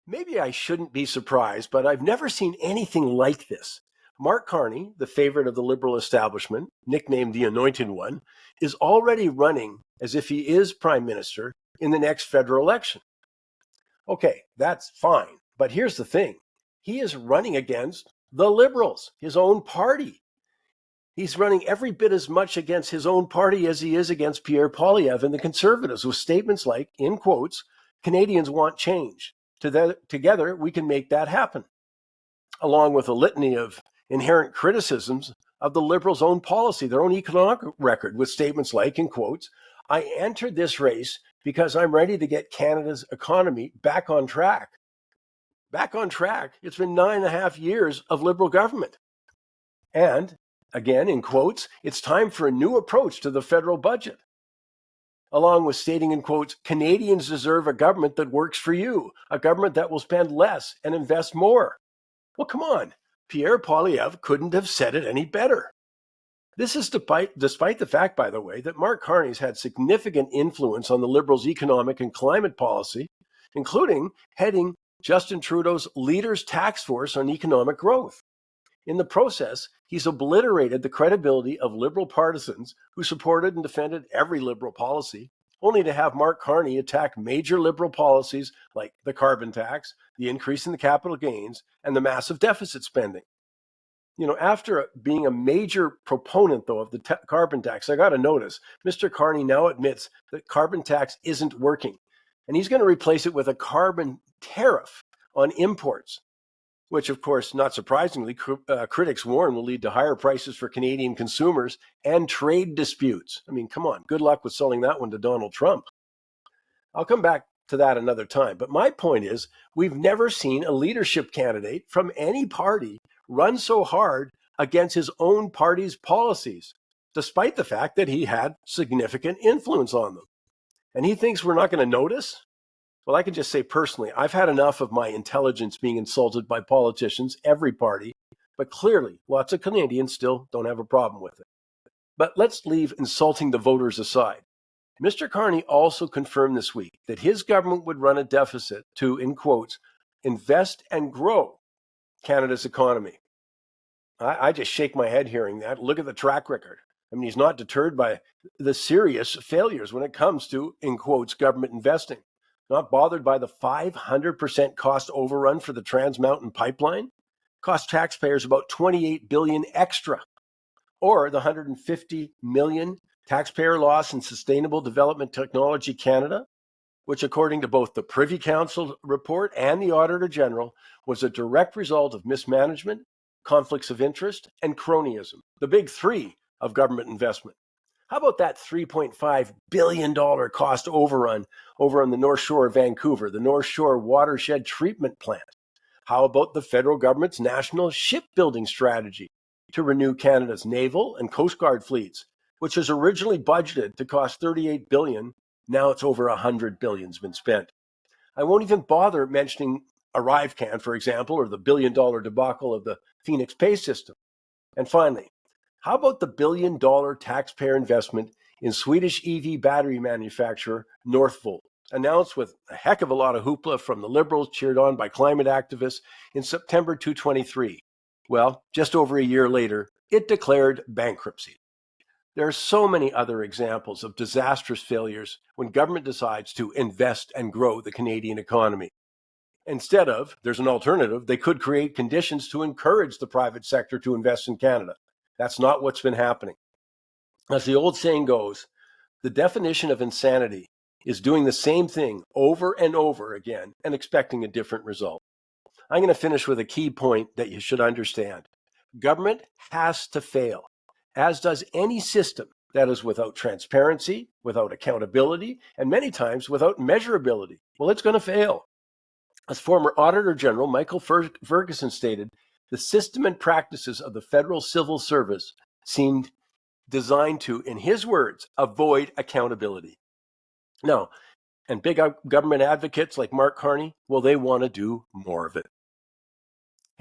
Maybe I shouldn't be surprised, but I've never seen anything like this. Mark Carney, the favorite of the Liberal establishment, nicknamed the Anointed One, is already running as if he is Prime Minister in the next federal election. Okay, that's fine. But here's the thing. He is running against the Liberals, his own party. He's running every bit as much against his own party as he is against Pierre Poilievre and the Conservatives, with statements like, in quotes, Canadians want change. Together, we can make that happen, along with a litany of inherent criticisms of the Liberals' own policy, their own economic record, with statements like, in quotes, I entered this race because I'm ready to get Canada's economy back on track. Back on track. It's been 9.5 years of Liberal government. And, again, in quotes, it's time for a new approach to the federal budget. Along with stating, in quotes, Canadians deserve a government that works for you, a government that will spend less and invest more. Well, come on. Pierre Poilievre couldn't have said it any better. This is despite the fact, by the way, that Mark Carney's had significant influence on the Liberals' economic and climate policy, including heading Justin Trudeau's Leaders' Task Force on Economic Growth. In the process, he's obliterated the credibility of Liberal partisans who supported and defended every Liberal policy, only to have Mark Carney attack major Liberal policies like the carbon tax, the increase in the capital gains, and the massive deficit spending. After being a major proponent, though, of the carbon tax, I got to notice, Mr. Carney now admits that carbon tax isn't working, and he's going to replace it with a carbon tariff on imports, which, of course, not surprisingly, critics warn will lead to higher prices for Canadian consumers and trade disputes. I mean, come on, good luck with selling that one to Donald Trump. I'll come back to that another time. But my point is, we've never seen a leadership candidate from any party run so hard against his own party's policies, despite the fact that he had significant influence on them. And he thinks we're not going to notice? Well, I can just say personally, I've had enough of my intelligence being insulted by politicians, every party, but clearly lots of Canadians still don't have a problem with it. But let's leave insulting the voters aside. Mr. Carney also confirmed this week that his government would run a deficit to, in quotes, invest and grow Canada's economy. I just shake my head hearing that. Look at the track record. I mean, he's not deterred by the serious failures when it comes to, in quotes, government investing. Not bothered by the 500% cost overrun for the Trans Mountain Pipeline, cost taxpayers about $28 billion extra, or the $150 million taxpayer loss in Sustainable Development Technology Canada, which, according to both the Privy Council report and the Auditor General, was a direct result of mismanagement, conflicts of interest, and cronyism, the big three of government investment. How about that $3.5 billion cost overrun over on the North Shore of Vancouver, the North Shore Watershed Treatment Plant? How about the federal government's national shipbuilding strategy to renew Canada's naval and Coast Guard fleets, which was originally budgeted to cost $38 billion, now it's over $100 billion has been spent. I won't even bother mentioning ArriveCan, for example, or the billion-dollar debacle of the Phoenix Pay system. And finally, how about the billion-dollar taxpayer investment in Swedish EV battery manufacturer Northvolt, announced with a heck of a lot of hoopla from the Liberals, cheered on by climate activists in September 2023? Well, just over a year later, it declared bankruptcy. There are so many other examples of disastrous failures when government decides to invest and grow the Canadian economy. Instead of, there's an alternative, they could create conditions to encourage the private sector to invest in Canada. That's not what's been happening. As the old saying goes, the definition of insanity is doing the same thing over and over again and expecting a different result. I'm going to finish with a key point that you should understand. Government has to fail, as does any system that is without transparency, without accountability, and many times without measurability. Well, it's going to fail. As former Auditor General Michael Ferguson stated, the system and practices of the federal civil service seemed designed to, in his words, avoid accountability. Now, and big government advocates like Mark Carney, well, they want to do more of it.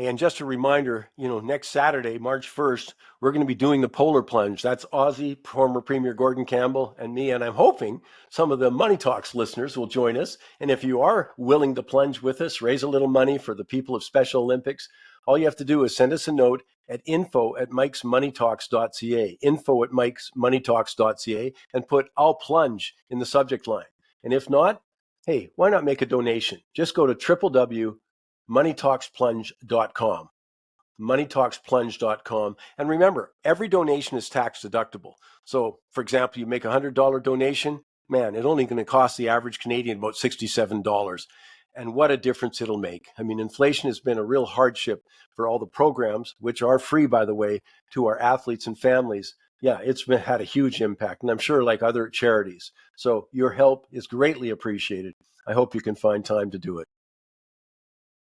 And just a reminder, next Saturday, March 1st, we're going to be doing the polar plunge. That's Aussie, former Premier Gordon Campbell, and me. And I'm hoping some of the Money Talks listeners will join us. And if you are willing to plunge with us, raise a little money for the people of Special Olympics, all you have to do is send us a note at info@mikesmoneytalks.ca, info@mikesmoneytalks.ca, and put "I'll plunge" in the subject line. And if not, hey, why not make a donation? Just go to www.moneytalksplunge.com. moneytalksplunge.com. And remember, every donation is tax deductible. So, for example, you make a $100 donation, man, it's only going to cost the average Canadian about $67. And what a difference it'll make. I mean, inflation has been a real hardship for all the programs, which are free, by the way, to our athletes and families. Yeah, it's had a huge impact, and I'm sure like other charities. So your help is greatly appreciated. I hope you can find time to do it.